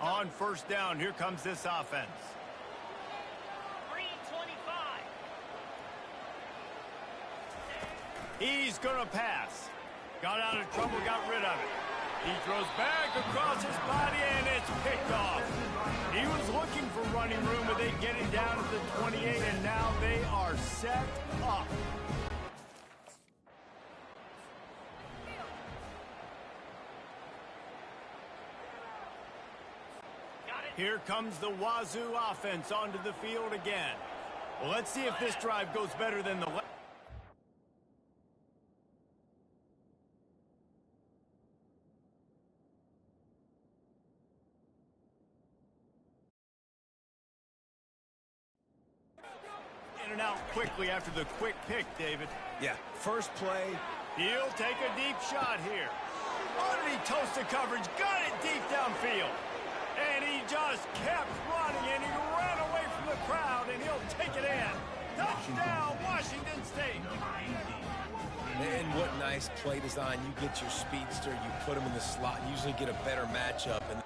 On first down, here comes this offense. 3:25. He's gonna pass. Got out of trouble, got rid of it. He throws back across his body, and it's picked off. He was looking for running room, but they get it down to the 28, and now they are set up. Here comes the Wazoo offense onto the field again. Well, let's see if this drive goes better than the last. In and out quickly after the quick pick, David. Yeah, first play. He'll take a deep shot here. Underneath toasted coverage, got it deep downfield. And he just kept running, and he ran away from the crowd, and he'll take it in. Touchdown, Washington State. And what nice play design. You get your speedster, you put him in the slot, usually get a better matchup. And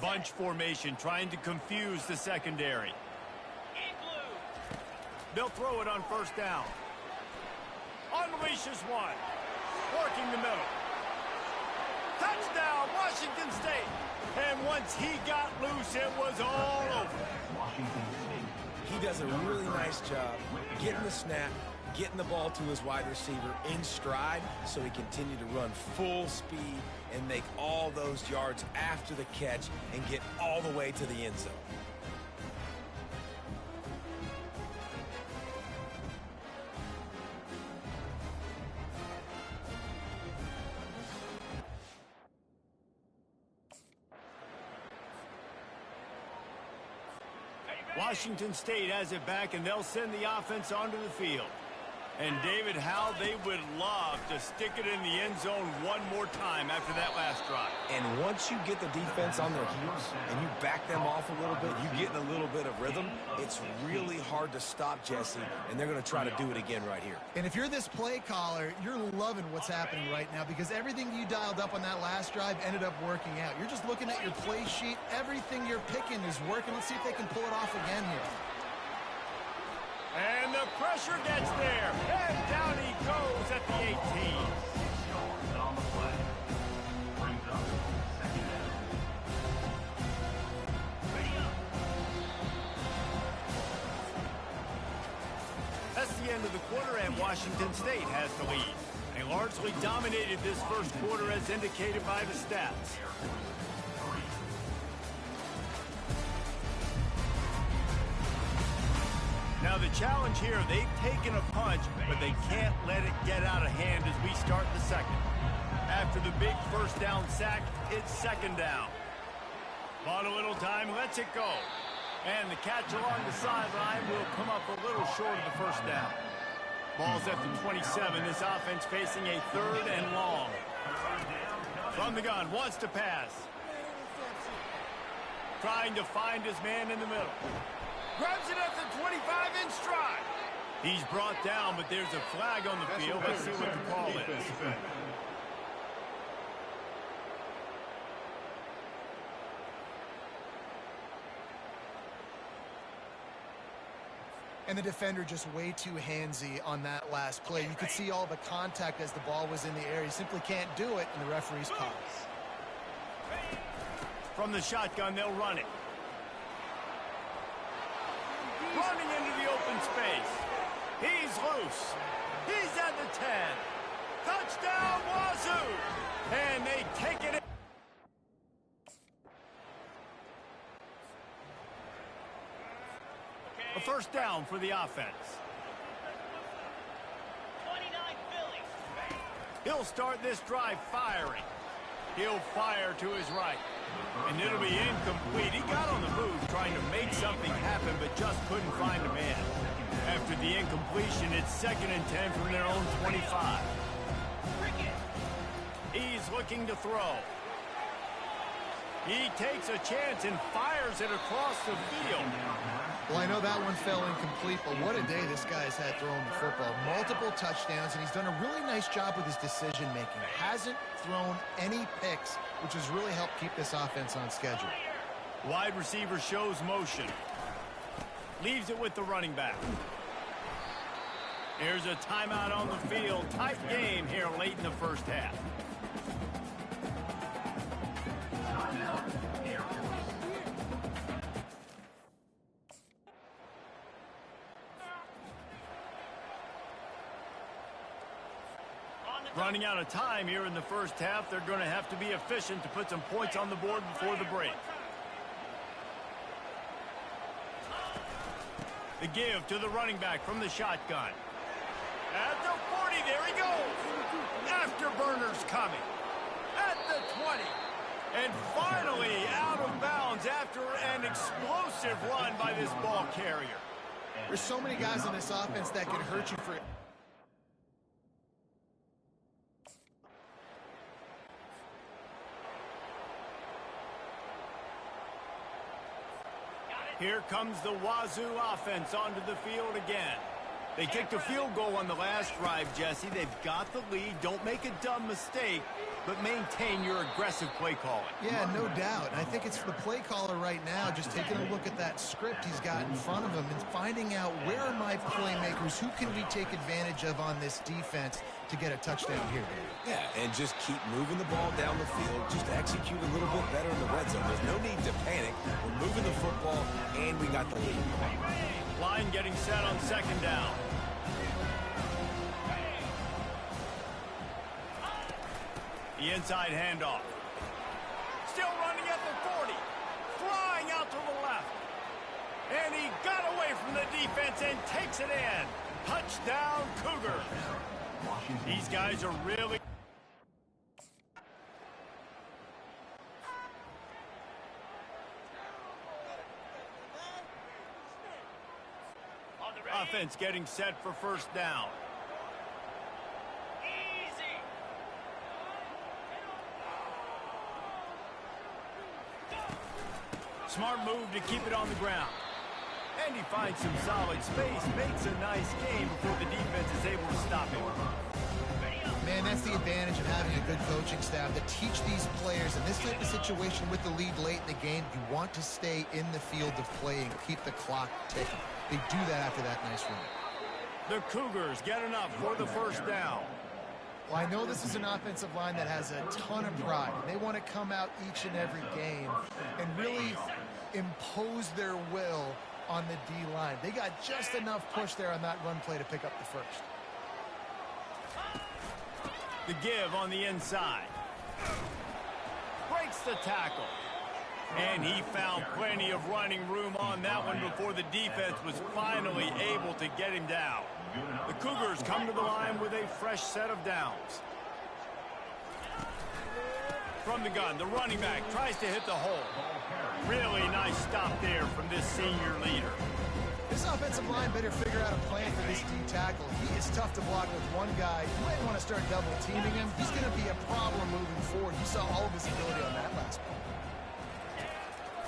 bunch formation, trying to confuse the secondary. They'll throw it on first down. Unleashes one. Working the middle. Touchdown, Washington State. And once he got loose, it was all over. He does a really nice job getting the snap, getting the ball to his wide receiver in stride so he continued to run full speed and make all those yards after the catch and get all the way to the end zone. Washington State has it back, and they'll send the offense onto the field. And, David, how they would love to stick it in the end zone one more time after that last drive. And once you get the defense on their heels and you back them off a little bit, you get in a little bit of rhythm, it's really hard to stop, Jesse, and they're going to try to do it again right here. And if you're this play caller, you're loving what's happening right now because everything you dialed up on that last drive ended up working out. You're just looking at your play sheet. Everything you're picking is working. Let's see if they can pull it off again here. And the pressure gets there. And down he goes at the 18. That's the end of the quarter, and Washington State has the lead. They largely dominated this first quarter as indicated by the stats. Now the challenge here, they've taken a punch, but they can't let it get out of hand as we start the second. After the big first down sack, it's second down. Bought a little time, lets it go. And the catch along the sideline will come up a little short of the first down. Ball's at the 27, this offense facing a third and long. From the gun, wants to pass. Trying to find his man in the middle. Grabs it at the 25 in stride. He's brought down, but there's a flag on the field. Let's see what the call is. And the defender just way too handsy on that last play. You could see all the contact as the ball was in the air. He simply can't do it, and the referee's call. From the shotgun, they'll run it. Running into the open space. He's loose. He's at the 10. Touchdown, Wazoo! And they take it in. A first down for the offense. 29 Phillies. He'll start this drive firing. He'll fire to his right. And it'll be incomplete. He got on the move trying to make something happen, but just couldn't find a man. After the incompletion, it's 2nd and 10 from their own 25. He's looking to throw. He takes a chance and fires it across the field. Well, I know that one fell incomplete, but what a day this guy has had throwing the football. Multiple touchdowns, and he's done a really nice job with his decision-making. Hasn't thrown any picks, which has really helped keep this offense on schedule. Wide receiver shows motion. Leaves it with the running back. Here's a timeout on the field. Tight game here late in the first half. Running out of time here in the first half. They're going to have to be efficient to put some points on the board before the break. The give to the running back from the shotgun. At the 40, there he goes. Afterburners coming. At the 20. And finally out of bounds after an explosive run by this ball carrier. There's so many guys on this offense that can hurt you for... Here comes the Wazoo offense onto the field again. They kicked a field goal on the last drive, Jesse. They've got the lead. Don't make a dumb mistake, but maintain your aggressive play calling. Yeah, no doubt. And I think it's the play caller right now just taking a look at that script he's got in front of him and finding out where are my playmakers, who can we take advantage of on this defense to get a touchdown here, David. Yeah, and just keep moving the ball down the field. Just execute a little bit better in the red zone. There's no need to panic. We're moving the football, and we got the lead. Line getting set on second down. The inside handoff. Still running at the 40. Flying out to the left. And he got away from the defense and takes it in. Touchdown, Cougars. These guys are really... Offense getting set for first down. Smart move to keep it on the ground. And he finds some solid space, makes a nice game before the defense is able to stop him. Man, that's the advantage of having a good coaching staff to teach these players in this type of situation with the lead late in the game. You want to stay in the field of play and keep the clock ticking. They do that after that nice run. The Cougars get enough for the first down. Well, I know this is an offensive line that has a ton of pride. They want to come out each and every game and really impose their will on the D-line. They got just enough push there on that run play to pick up the first. The give on the inside. Breaks the tackle. And he found plenty of running room on that one before the defense was finally able to get him down. The Cougars come to the line with a fresh set of downs. From the gun, the running back tries to hit the hole. Really nice stop there from this senior leader. This offensive line better figure out a plan for this D tackle. He is tough to block with one guy. You might want to start double teaming him. He's going to be a problem moving forward. You saw all of his ability on that last ball.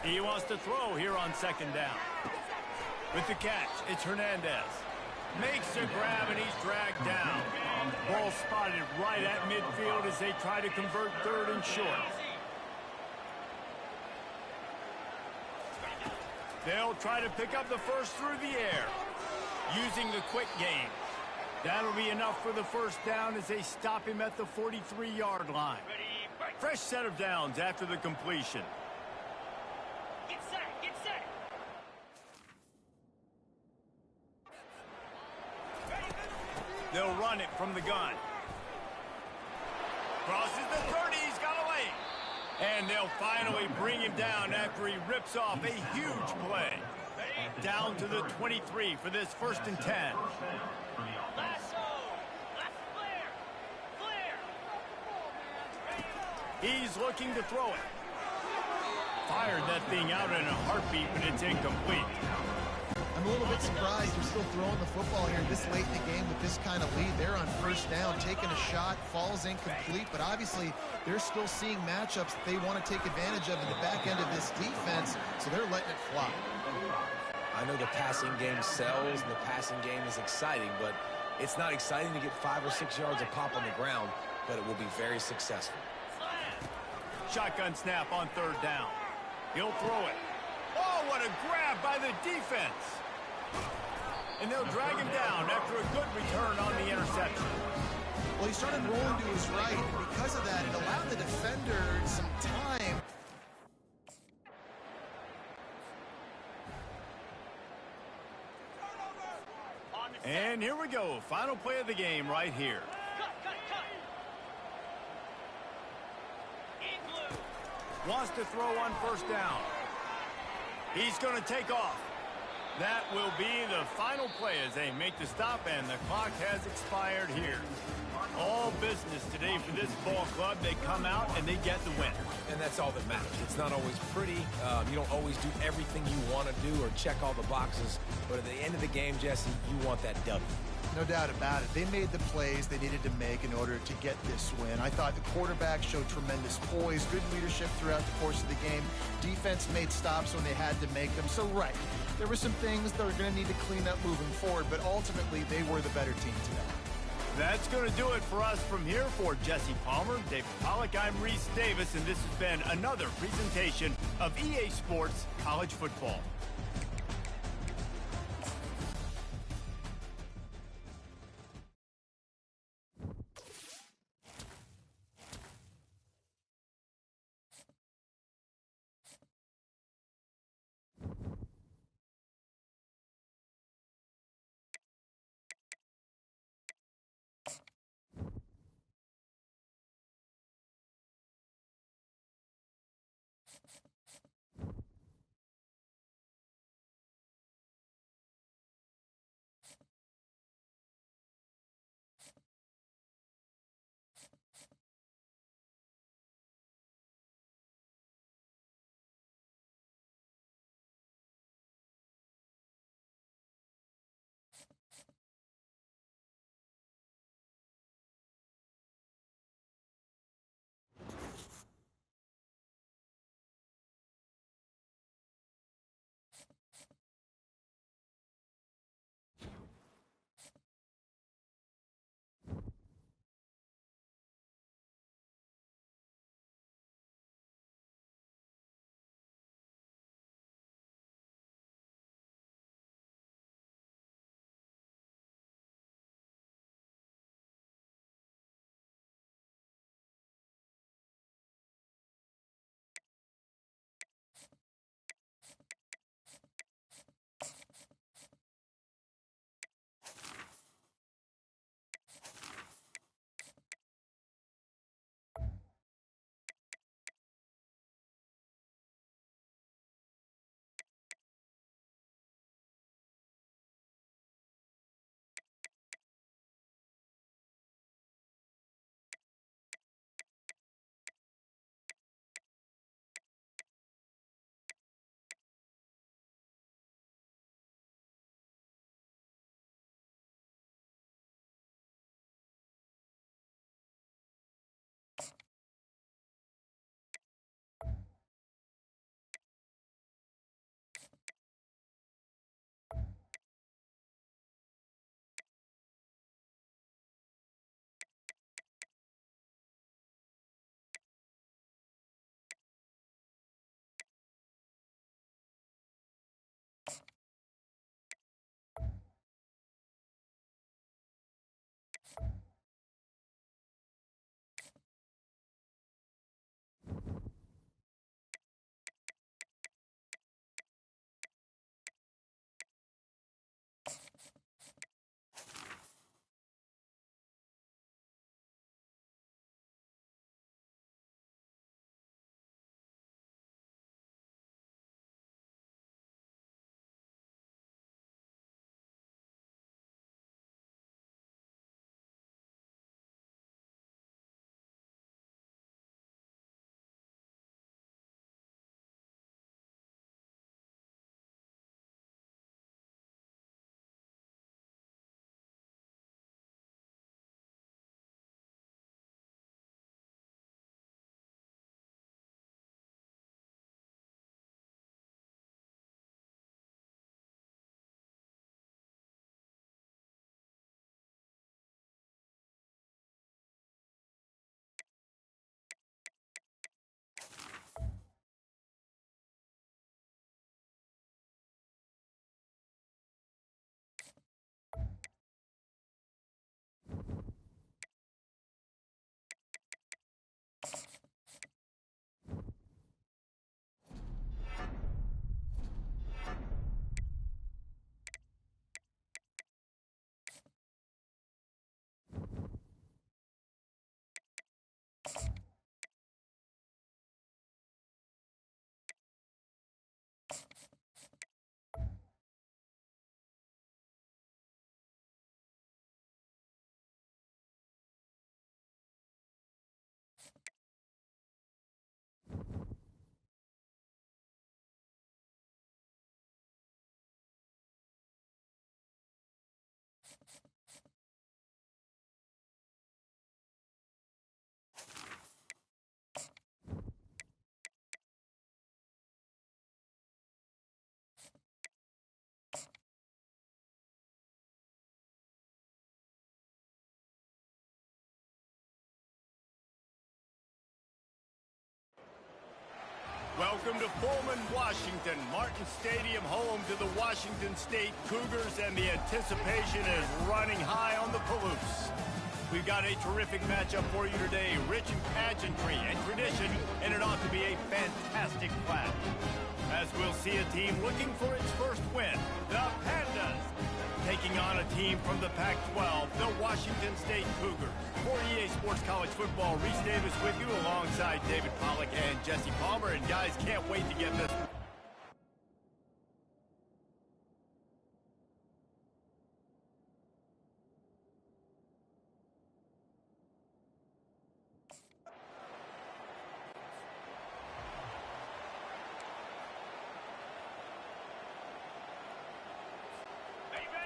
He wants to throw here on second down. With the catch, it's Hernandez. Makes a grab and he's dragged down. Ball spotted right at midfield as they try to convert third and short. They'll try to pick up the first through the air, using the quick game. That'll be enough for the first down as they stop him at the 43-yard line. Fresh set of downs after the completion. Get set, get set. They'll run it from the gun. Crosses the 30, he's got away. And they'll finally bring him down after he rips off a huge play. Down to the 23 for this 1st and 10. Lasso. Left flare. Flare. He's looking to throw it. Fired that thing out in a heartbeat, but it's incomplete. I'm a little bit surprised they're still throwing the football here this late in the game with this kind of lead. They're on first down, taking a shot, falls incomplete, but obviously they're still seeing matchups that they want to take advantage of in the back end of this defense, so they're letting it fly. I know the passing game sells and the passing game is exciting, but it's not exciting to get 5 or 6 yards a pop on the ground, but it will be very successful. Shotgun snap on third down. He'll throw it. Oh, what a grab by the defense. And they'll drag him down after a good return on the interception. Well, he started rolling to his right, and because of that, it allowed the defender some time. And here we go. Final play of the game right here. Cut. Igloo. Wants to throw on first down. He's going to take off. That will be the final play as they make the stop, and the clock has expired here. All business today for this ball club. They come out and they get the win. And that's all that matters. It's not always pretty. You don't always do everything you want to do or check all the boxes. But at the end of the game, Jesse, you want that W. No doubt about it. They made the plays they needed to make in order to get this win. I thought the quarterback showed tremendous poise, good leadership throughout the course of the game. Defense made stops when they had to make them. So, right, there were some things that were going to need to clean up moving forward, but ultimately they were the better team today. That's going to do it for us from here. For Jesse Palmer, David Pollack, I'm Reese Davis, and this has been another presentation of EA Sports College Football. Welcome to Pullman, Washington. Martin Stadium, home to the Washington State Cougars, and the anticipation is running high on the Palouse. We've got a terrific matchup for you today, rich in pageantry and tradition, and it ought to be a fantastic clash. As we'll see a team looking for its first win, the Pandas, taking on a team from the Pac-12, the Washington State Cougars. For EA Sports College Football, Reese Davis with you alongside David Pollack and Jesse Palmer. And guys, can't wait to get this.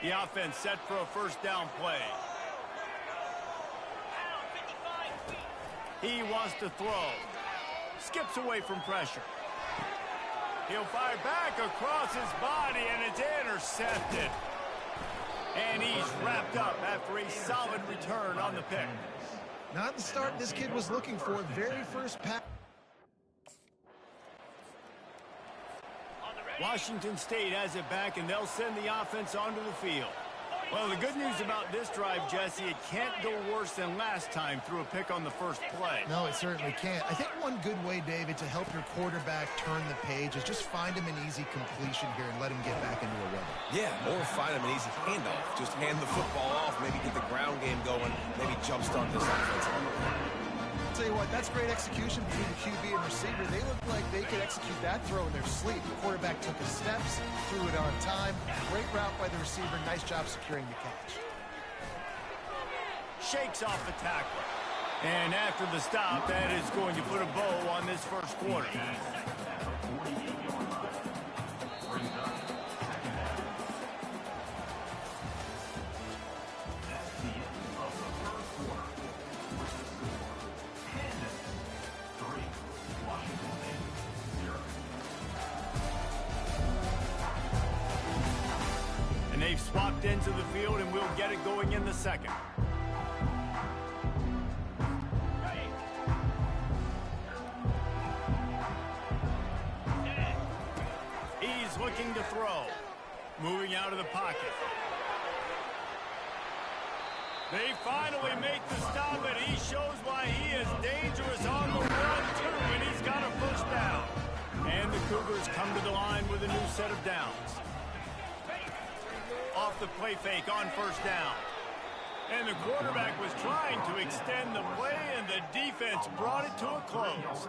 The offense set for a first down play. He wants to throw. Skips away from pressure. He'll fire back across his body, and it's intercepted. And he's wrapped up after a solid return on the pick. Not the start this kid was looking for. Very first pass. Washington State has it back, and they'll send the offense onto the field. Well, the good news about this drive, Jesse, it can't go worse than last time through a pick on the first play. No, it certainly can't. I think one good way, David, to help your quarterback turn the page is just find him an easy completion here and let him get back into a rhythm. Yeah, or find him an easy handoff. Just hand the football off, maybe get the ground game going, maybe jumpstart this offense. Tell you what, that's great execution between the QB and receiver. They look like they could execute that throw in their sleep. The quarterback took his steps, threw it on time. Great route by the receiver. Nice job securing the catch. Shakes off the tackle. And after the stop, that is going to put a bow on this first quarter. They've swapped into the field, and we'll get it going in the second. He's looking to throw. Moving out of the pocket. They finally make the stop, and he shows why he is dangerous on the run, too, and he's got a first down. And the Cougars come to the line with a new set of downs. Off the play fake on first down. And the quarterback was trying to extend the play, and the defense brought it to a close.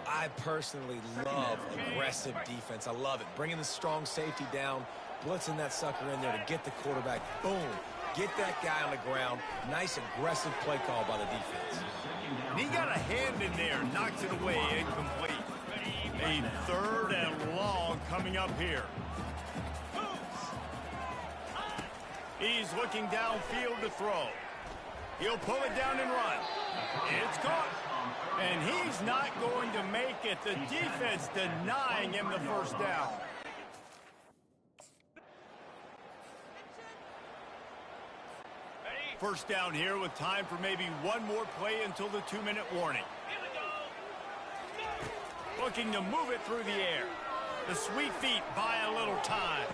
I personally love aggressive defense. I love it. Bringing the strong safety down, blitzing that sucker in there to get the quarterback. Boom. Get that guy on the ground. Nice aggressive play call by the defense. And he got a hand in there, knocks it away, incomplete. A third and long coming up here. He's looking downfield to throw. He'll pull it down and run. It's caught. And he's not going to make it. The defense denying him the first down. First down here with time for maybe one more play until the 2-minute warning. Looking to move it through the air. The sweet feet buy a little time.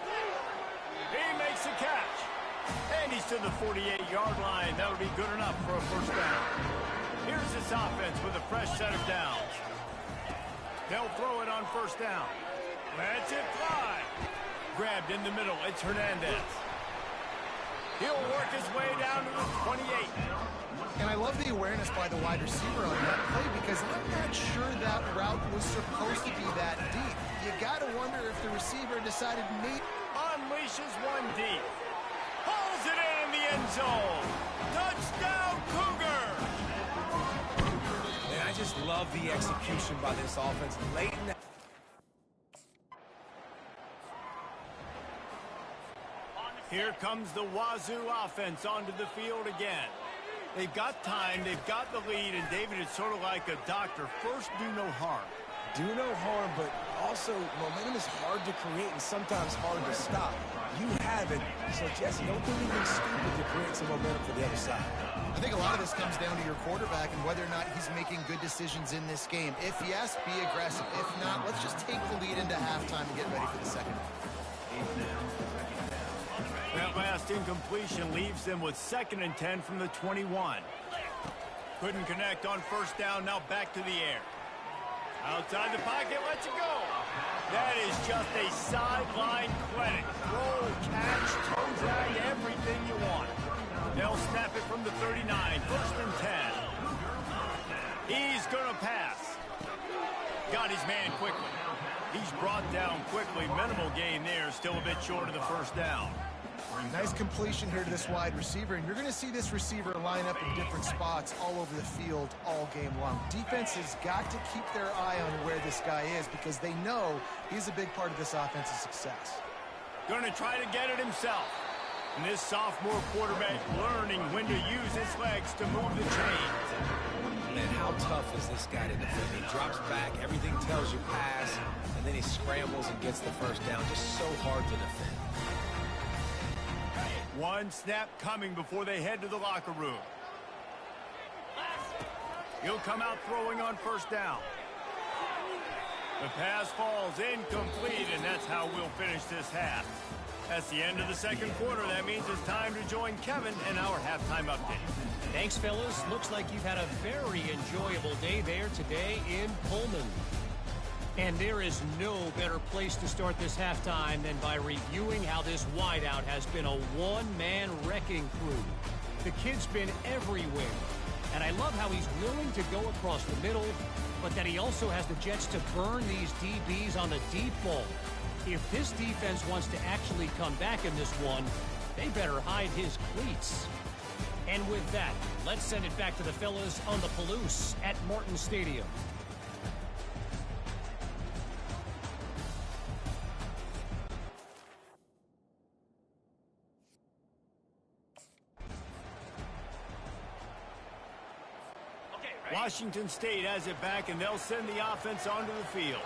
He makes a catch. And he's to the 48-yard line. That'll be good enough for a first down. Here's this offense with a fresh set of downs. They'll throw it on first down. Lets it fly. Grabbed in the middle. It's Hernandez. He'll work his way down to the 28. And I love the awareness by the wide receiver on that play because I'm not sure that route was supposed to be that deep. You got to wonder if the receiver decided to meet. Unleashes one deep. Pulls it in the end zone. Touchdown, Cougar! Man, I just love the execution by this offense. Late in the... Here comes the Wazoo offense onto the field again. They've got time, they've got the lead, and David is sort of like a doctor. First, do no harm. do no harm, but also momentum is hard to create and sometimes hard to stop. You haven't, so Jesse, don't do anything stupid to create some momentum for the other side. I think a lot of this comes down to your quarterback and whether or not he's making good decisions in this game. If yes, be aggressive. If not, let's just take the lead into halftime and get ready for the second. That last incompletion leaves them with 2nd and 10 from the 21. Couldn't connect on first down, now back to the air. Outside the pocket, lets it go. That is just a sideline clinic. Throw, catch, toe drag, everything you want. They'll snap it from the 39, 1st and 10. He's going to pass. Got his man quickly. He's brought down quickly. Minimal gain there, still a bit short of the first down. Nice completion here to this wide receiver, and you're going to see this receiver line up in different spots all over the field all game long. Defense has got to keep their eye on where this guy is because they know he's a big part of this offense's success. Going to try to get it himself. And this sophomore quarterback learning when to use his legs to move the chains. Man, how tough is this guy to defend? He drops back, everything tells you pass, and then he scrambles and gets the first down. Just so hard to defend. One snap coming before they head to the locker room. He'll come out throwing on first down. The pass falls incomplete, and that's how we'll finish this half. That's the end of the second quarter. That means it's time to join Kevin in our halftime update. Thanks, fellas. Looks like you've had a very enjoyable day there today in Pullman. And there is no better place to start this halftime than by reviewing how this wideout has been a one-man wrecking crew. The kid's been everywhere. And I love how he's willing to go across the middle, but that he also has the jets to burn these DBs on the deep ball. If this defense wants to actually come back in this one, they better hide his cleats. And with that, let's send it back to the fellas on the Palouse at Martin Stadium. Washington State has it back, and they'll send the offense onto the field.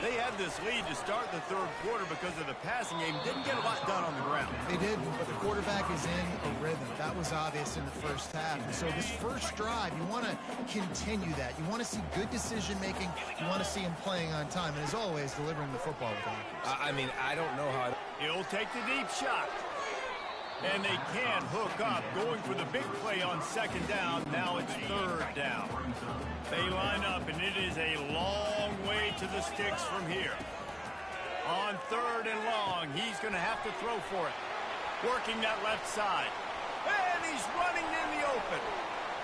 They had this lead to start the third quarter because of the passing game. Didn't get a lot done on the ground. They did, but the quarterback is in a rhythm. That was obvious in the first half. And so this first drive, you want to continue that. You want to see good decision-making. You want to see him playing on time. And as always, delivering the football with accuracy. I mean, I don't know how... He'll take the deep shot. And they can hook up, going for the big play on second down. Now it's third down. They line up, and it is a long way to the sticks from here. On third and long, he's going to have to throw for it. Working that left side. And he's running in the open.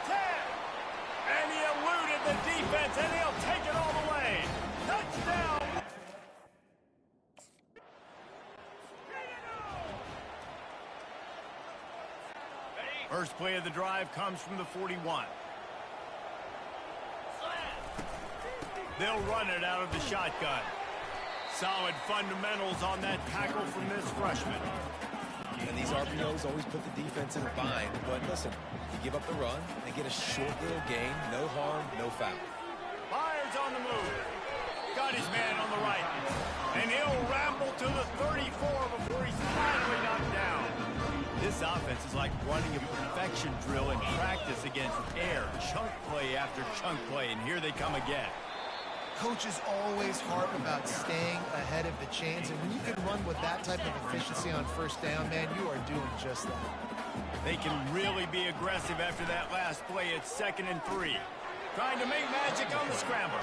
10. And he eluded the defense, and he'll take it all the way. Touchdown. First play of the drive comes from the 41. They'll run it out of the shotgun. Solid fundamentals on that tackle from this freshman. And these RPOs always put the defense in a bind. But listen, you give up the run, they get a short little gain, no harm, no foul. Fires on the move. Got his man on the right. And he'll ramble to the 34 before he's finally knocked down. This offense is like running a perfection drill in practice against air. Chunk play after chunk play, and here they come again. Coaches always harp about staying ahead of the chains, and when you can run with that type of efficiency on first down, man, you are doing just that. They can really be aggressive after that last play. It's 2nd and 3. Trying to make magic on the scramble.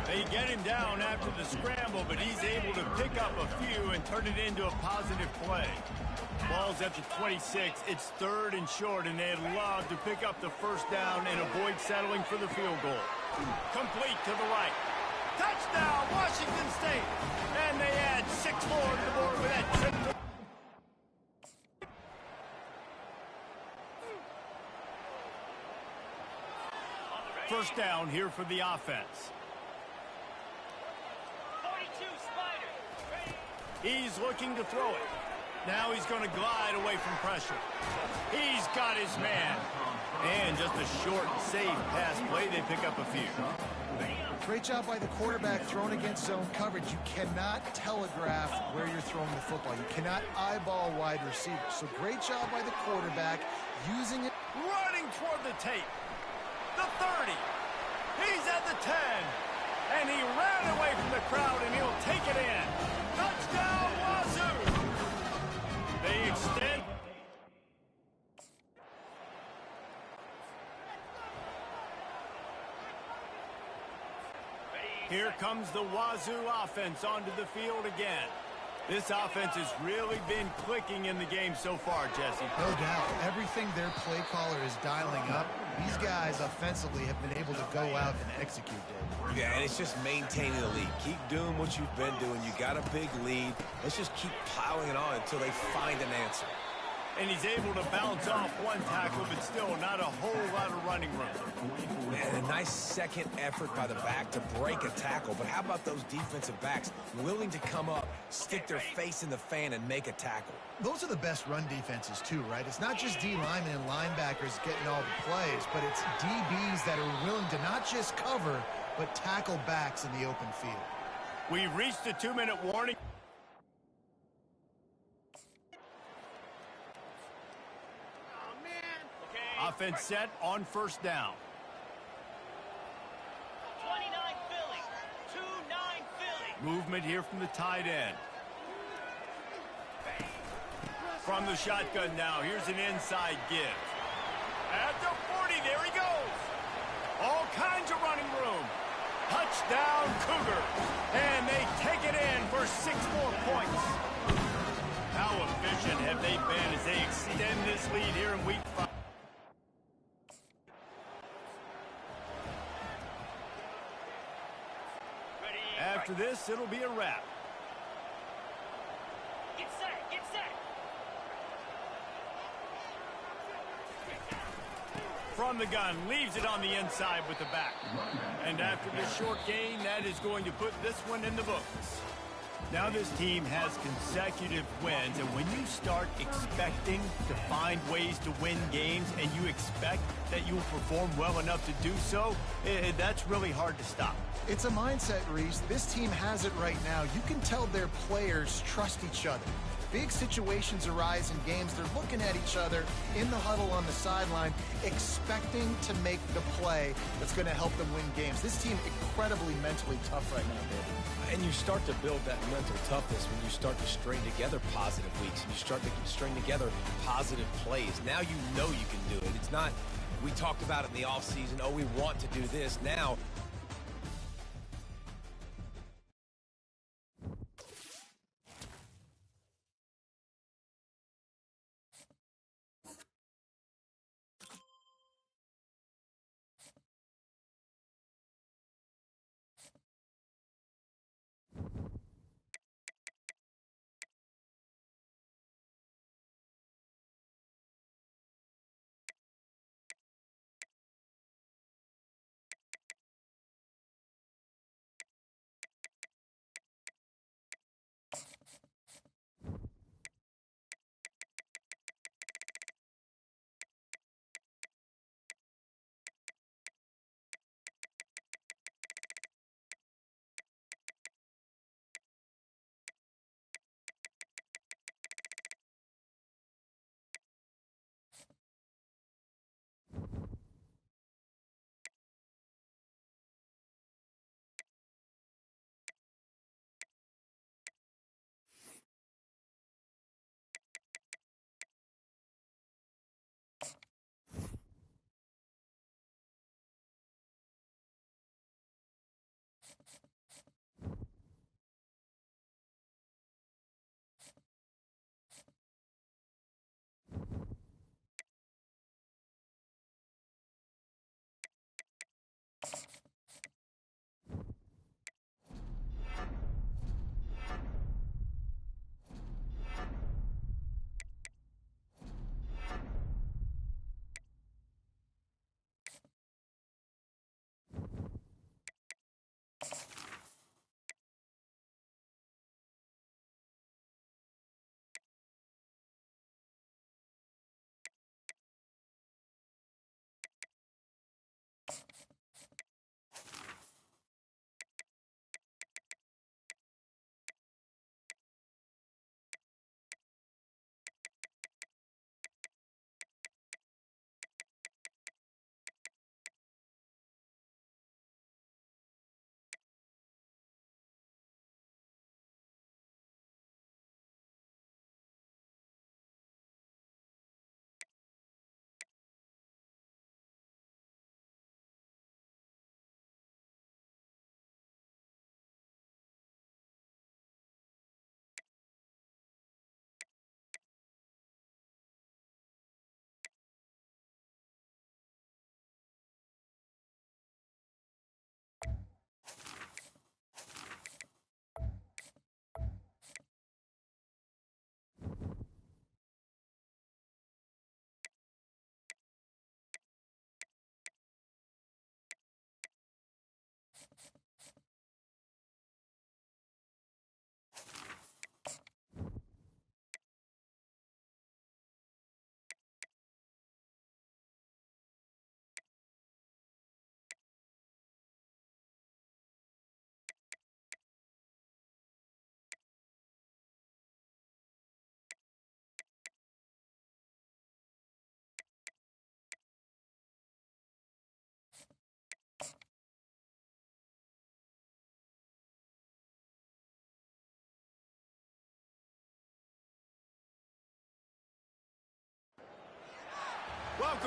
They get him down after the scramble, but he's able to pick up a few and turn it into a positive play. Ball's at the 26. It's third and short, and they'd love to pick up the first down and avoid settling for the field goal. Complete to the right. Touchdown, Washington State. And they add 6 more to the board with that trip. First down here for the offense. 42 Spider. He's looking to throw it. Now he's going to glide away from pressure. He's got his man. And just a short, safe pass play. They pick up a few. Great job by the quarterback throwing against zone coverage. You cannot telegraph where you're throwing the football. You cannot eyeball wide receivers. So great job by the quarterback using it. Running toward the tape. The 30. He's at the 10. And he ran away from the crowd, and he'll take it in. Touchdown, Wazoo! They extend. Here comes the Wazoo offense onto the field again. This offense has really been clicking in the game so far, Jesse. No doubt. Everything their play caller is dialing up, these guys offensively have been able to go out and execute, Dave. Yeah, and it's just maintaining the lead. Keep doing what you've been doing. You got a big lead. Let's just keep piling it on until they find an answer. And he's able to bounce off one tackle, but still not a whole lot of running room. Man, a nice second effort by the back to break a tackle. But how about those defensive backs willing to come up, stick their face in the fan, and make a tackle? Those are the best run defenses, too, right? It's not just D linemen and linebackers getting all the plays, but it's DBs that are willing to not just cover, but tackle backs in the open field. We've reached the 2-minute warning. Offense set on first down. 29 Philly. 2-9 Philly. Movement here from the tight end. From the shotgun now, here's an inside give. At the 40, there he goes. All kinds of running room. Touchdown, Cougars. And they take it in for 6 more points. How efficient have they been as they extend this lead here in week 5? After this, it'll be a wrap. Get set, get set. From the gun, leaves it on the inside with the back. And after this short gain, that is going to put this one in the books. Now this team has consecutive wins, and when you start expecting to find ways to win games and you expect that you'll perform well enough to do so, that's really hard to stop. It's a mindset, Reese. This team has it right now. You can tell their players trust each other. Big situations arise in games. They're looking at each other in the huddle on the sideline, expecting to make the play that's going to help them win games. This team incredibly mentally tough right now, David. And you start to build that mental toughness when you start to string together positive weeks and you start to string together positive plays. Now you know you can do it. It's not, we talked about it in the offseason, oh, we want to do this. Now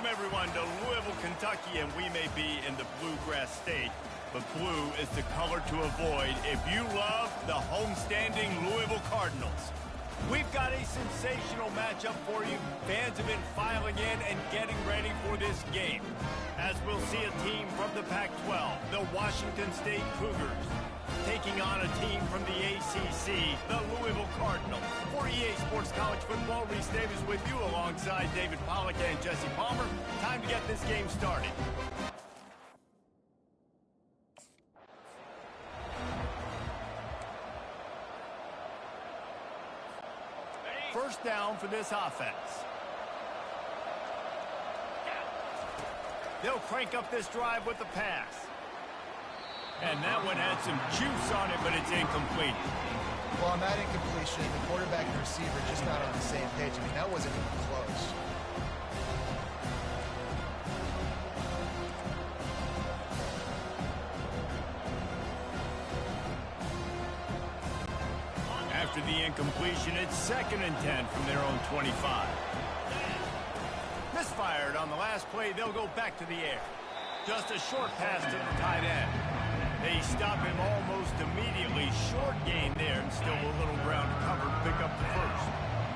Welcome, everyone, to Louisville, Kentucky, and we may be in the Bluegrass State, but blue is the color to avoid if you love the homestanding Louisville Cardinals. We've got a sensational matchup for you. Fans have been filing in and getting ready for this game, as we'll see a team from the Pac-12, the Washington State Cougars, taking on a team from the ACC, the Louisville Cardinals. For EA Sports College Football, Reese Davis with you alongside David Pollack and Jesse Palmer. Time to get this game started. First down for this offense. They'll crank up this drive with the pass. And that one had some juice on it, but it's incomplete. Well, on that incompletion, the quarterback and receiver just not on the same page. I mean, that wasn't even close. After the incompletion, it's 2nd and 10 from their own 25. Misfired on the last play. They'll go back to the air. Just a short pass to the tight end. They stop him almost immediately. Short gain there, and still a little ground to cover to pick up the first.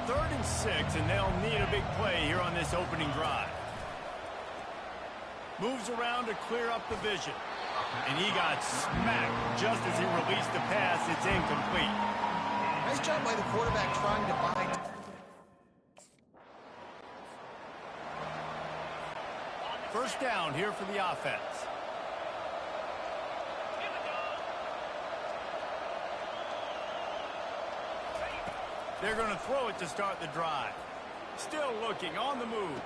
3rd and 6, and they'll need a big play here on this opening drive. Moves around to clear up the vision. And he got smacked just as he released the pass. It's incomplete. Nice job by the quarterback trying to buy. First down here for the offense. They're going to throw it to start the drive. Still looking, on the move.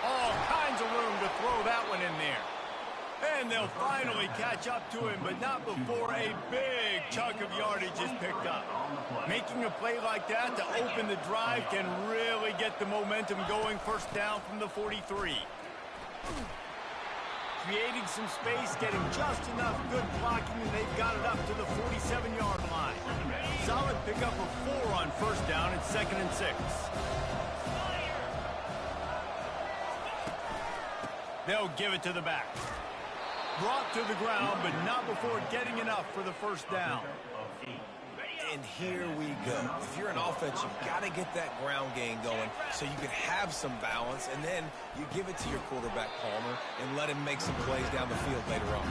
All kinds of room to throw that one in there. And they'll finally catch up to him, but not before a big chunk of yardage is picked up. Making a play like that to open the drive can really get the momentum going. First down from the 43. Creating some space, getting just enough good blocking, and they've got it up to the 47-yard line. Solid pickup of 4 on first down. It's 2nd and 6. They'll give it to the back. Brought to the ground, but not before getting enough for the first down. And here we go. If you're an offense, you've got to get that ground game going so you can have some balance, and then you give it to your quarterback, Palmer, and let him make some plays down the field later on.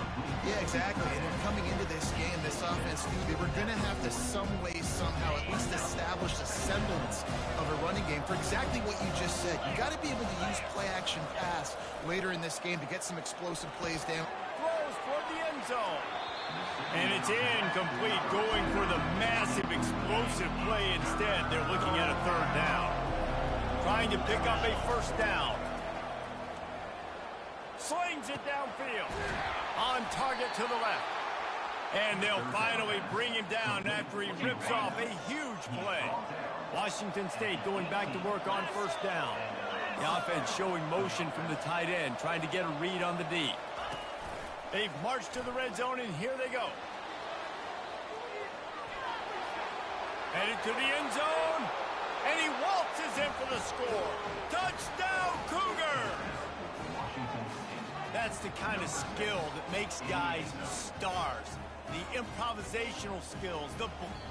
Yeah, exactly. And then coming into this game, this offense knew they were going to have to some way, somehow, at least establish a semblance of a running game for exactly what you just said. You got to be able to use play-action pass later in this game to get some explosive plays down. Throws toward the end zone. And it's incomplete, going for the massive explosive play instead. They're looking at a 3rd down. Trying to pick up a first down. Slings it downfield. On target to the left. And they'll finally bring him down after he rips off a huge play. Washington State going back to work on first down. The offense showing motion from the tight end, trying to get a read on the D. They've marched to the red zone, and here they go. Headed to the end zone, and he waltzes in for the score. Touchdown, Cougars! That's the kind of skill that makes guys stars. The improvisational skills.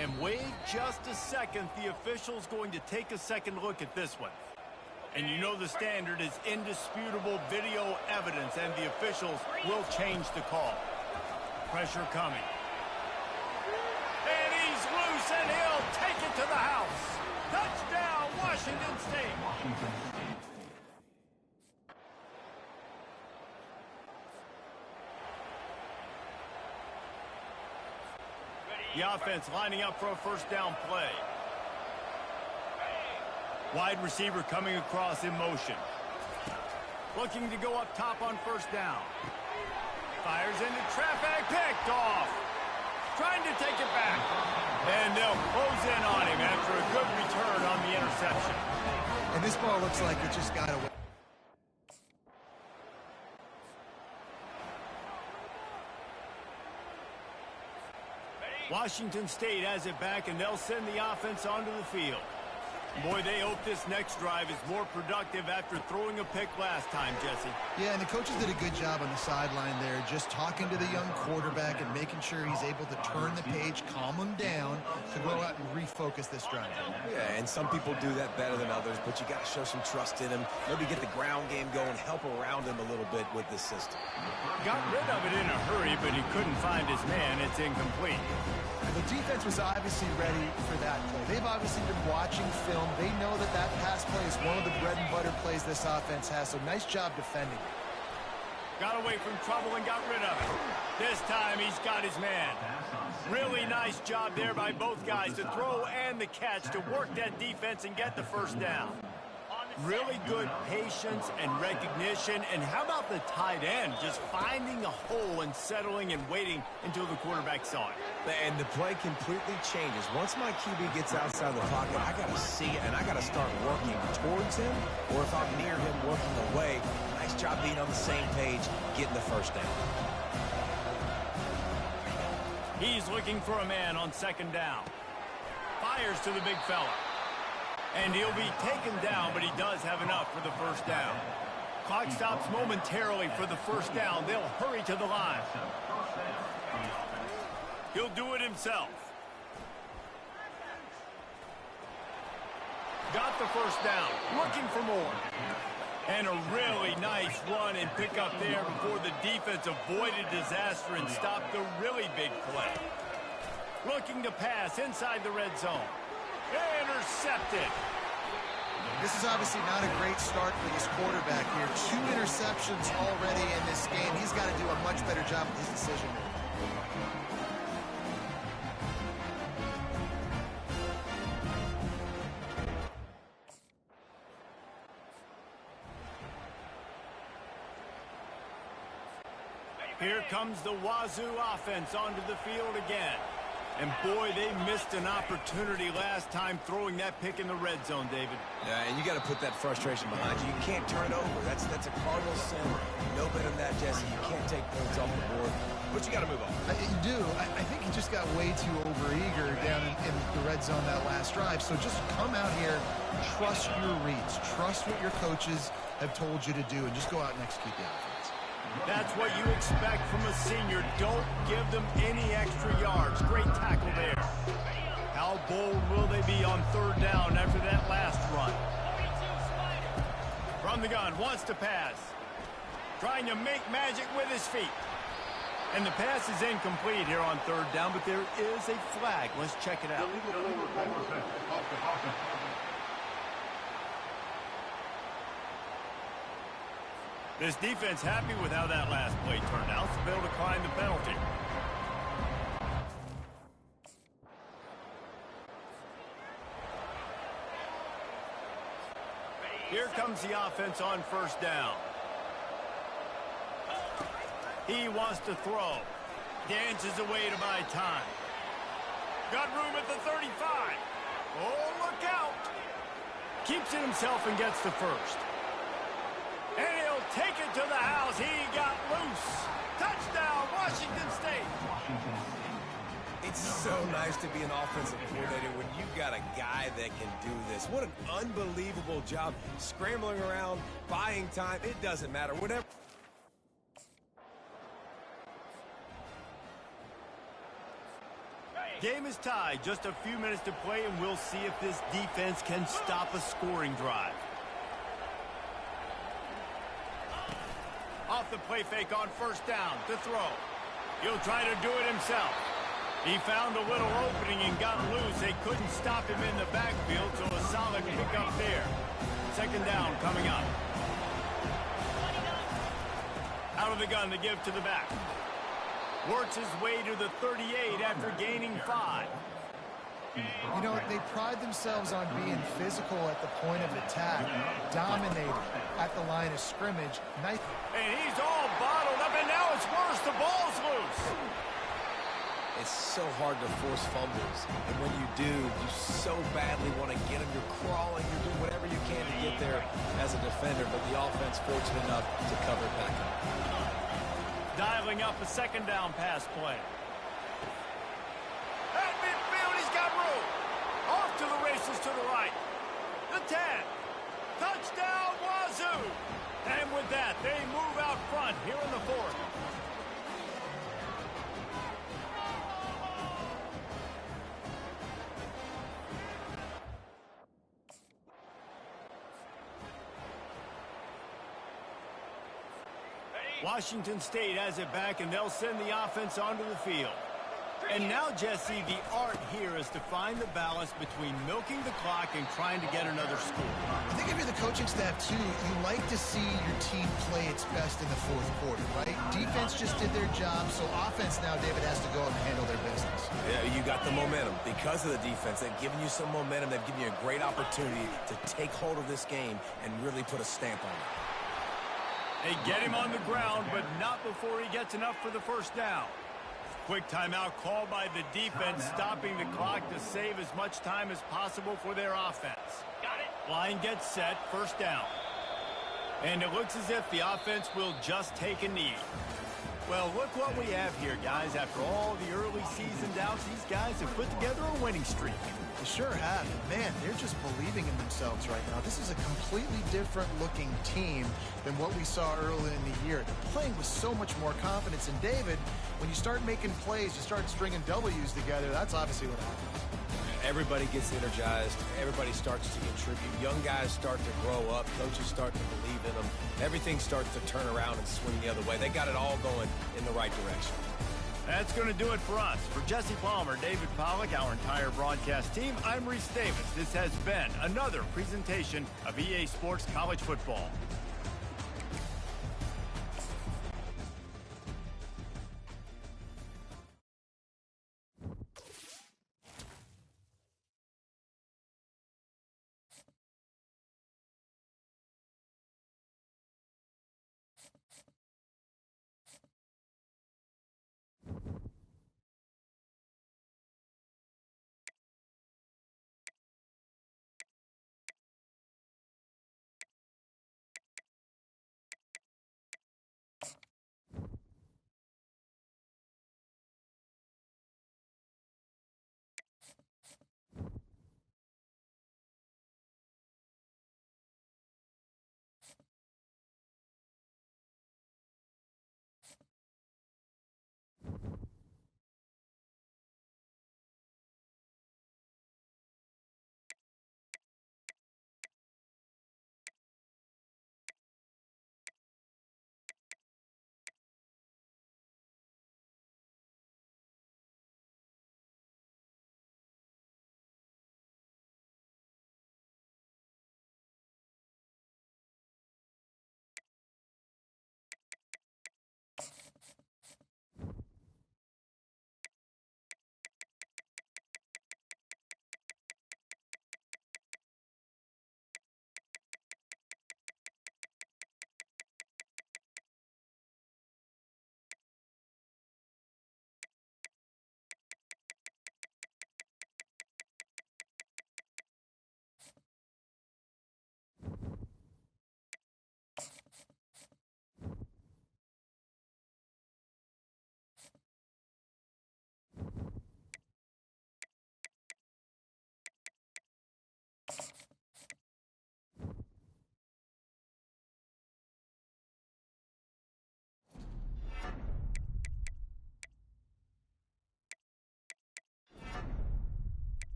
And wait just a second, the official's going to take a second look at this one. And you know the standard is indisputable video evidence, and the officials will change the call. Pressure coming. And he's loose, and he'll take it to the house. Touchdown, Washington State. The offense lining up for a first down play. Wide receiver coming across in motion. Looking to go up top on first down. Fires into traffic, picked off. Trying to take it back. And they'll close in on him after a good return on the interception. And this ball looks like it just got away. Washington State has it back, and they'll send the offense onto the field. Boy, they hope this next drive is more productive after throwing a pick last time, Jesse. Yeah, and the coaches did a good job on the sideline there, just talking to the young quarterback and making sure he's able to turn the page, calm him down to go out and refocus this drive. Yeah, and some people do that better than others, but you got to show some trust in him. Maybe get the ground game going, help around him a little bit with this system. Got rid of it in a hurry, but he couldn't find his man. It's incomplete. The defense was obviously ready for that play. They've obviously been watching film. They know that that pass play is one of the bread and butter plays this offense has, so nice job defending. Got away from trouble and got rid of it. This time he's got his man. Really nice job there by both guys, the throw and the catch, to work that defense and get the first down. Really good patience and recognition. And how about the tight end just finding a hole and settling and waiting until the quarterback saw it. And the play completely changes. Once my QB gets outside the pocket, I got to see it, and I got to start working towards him, or if I'm near him, working away. Nice job being on the same page, getting the first down. He's looking for a man on second down. Fires to the big fella. And he'll be taken down, but he does have enough for the first down. Clock stops momentarily for the first down. They'll hurry to the line. He'll do it himself. Got the first down. Looking for more. And a really nice run and pick up there before the defense avoided disaster and stopped the really big play. Looking to pass inside the red zone. Intercepted. This is obviously not a great start for this quarterback here. 2 interceptions already in this game. He's got to do a much better job with his decision making. Here comes the Wazoo offense onto the field again. And boy, they missed an opportunity last time throwing that pick in the red zone, David. Yeah, and you got to put that frustration behind you. You can't turn it over. That's a cardinal sin. No better than that, Jesse. You can't take points off the board, but you got to move on. You do. I think he just got way too overeager down in the red zone that last drive. So just come out here, trust your reads, trust what your coaches have told you to do, and just go out and execute the offense. That's what you expect from a senior. Don't give them any extra yards. Great tackle there. How bold will they be on third down after that last run? From the gun, wants to pass. Trying to make magic with his feet. And the pass is incomplete here on third down, but there is a flag. Let's check it out. This defense happy with how that last play turned out, so they'll decline the penalty. Here comes the offense on first down. He wants to throw. Dances away to buy time. Got room at the 35. Oh, look out. Keeps it himself and gets the first. And he'll take it to the house. He got loose. Touchdown, Washington State. It's so nice to be an offensive coordinator when you've got a guy that can do this. What an unbelievable job. Scrambling around, buying time. It doesn't matter. Whatever. Game is tied. Just a few minutes to play, and we'll see if this defense can stop a scoring drive. Off the play fake on first down to throw. He'll try to do it himself. He found a little opening and got loose. They couldn't stop him in the backfield, so a solid pickup there. Second down coming up. Out of the gun to give to the back. Works his way to the 38 after gaining 5. You know, they pride themselves on being physical at the point of attack, dominating at the line of scrimmage. Nice. And he's all bottled up, and now it's worse. The ball's loose. It's so hard to force fumbles, and when you do, you so badly want to get them. You're crawling, you're doing whatever you can to get there as a defender, but the offense fortunate enough to cover it back up. Dialing up a second down pass play. At midfield, he's got room. Off to the races to the right. The 10. Touchdown, Wazoo! And with that, they move out front here in the fourth. Washington State has it back, and they'll send the offense onto the field. And now, Jesse, the art here is to find the balance between milking the clock and trying to get another score. I think if you're the coaching staff, too, you like to see your team play its best in the fourth quarter, right? Defense just did their job, so offense now, David, has to go and handle their business. Yeah, you got the momentum. Because of the defense, they've given you some momentum. They've given you a great opportunity to take hold of this game and really put a stamp on it. They get him on the ground, but not before he gets enough for the first down. Quick timeout called by the defense, stopping the clock to save as much time as possible for their offense. Got it. Line gets set, first down. And it looks as if the offense will just take a knee. Well, look what we have here, guys. After all the early season doubts, these guys have put together a winning streak. They sure have. And man, they're just believing in themselves right now. This is a completely different looking team than what we saw early in the year. They're playing with so much more confidence. And David, when you start making plays, you start stringing W's together, that's obviously what happens. Everybody gets energized. Everybody starts to contribute. Young guys start to grow up. Coaches start to believe in them. Everything starts to turn around and swing the other way. They got it all going in the right direction. That's going to do it for us. For Jesse Palmer, David Pollack, our entire broadcast team, I'm Reese Davis. This has been another presentation of EA Sports College Football.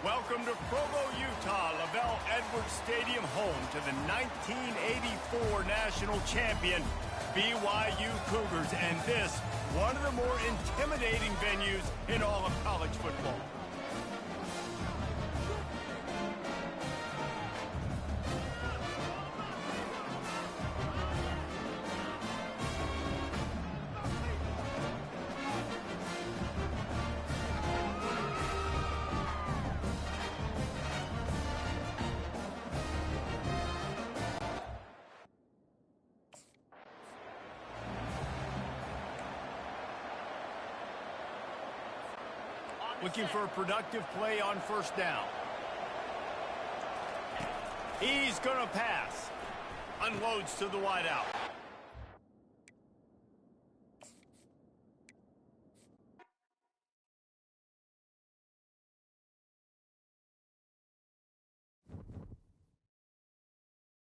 Welcome to Provo, Utah, Lavelle Edwards Stadium, home to the 1984 national champion, BYU Cougars, and this, one of the more intimidating venues in all of college football. Looking for a productive play on first down. He's going to pass. Unloads to the wideout.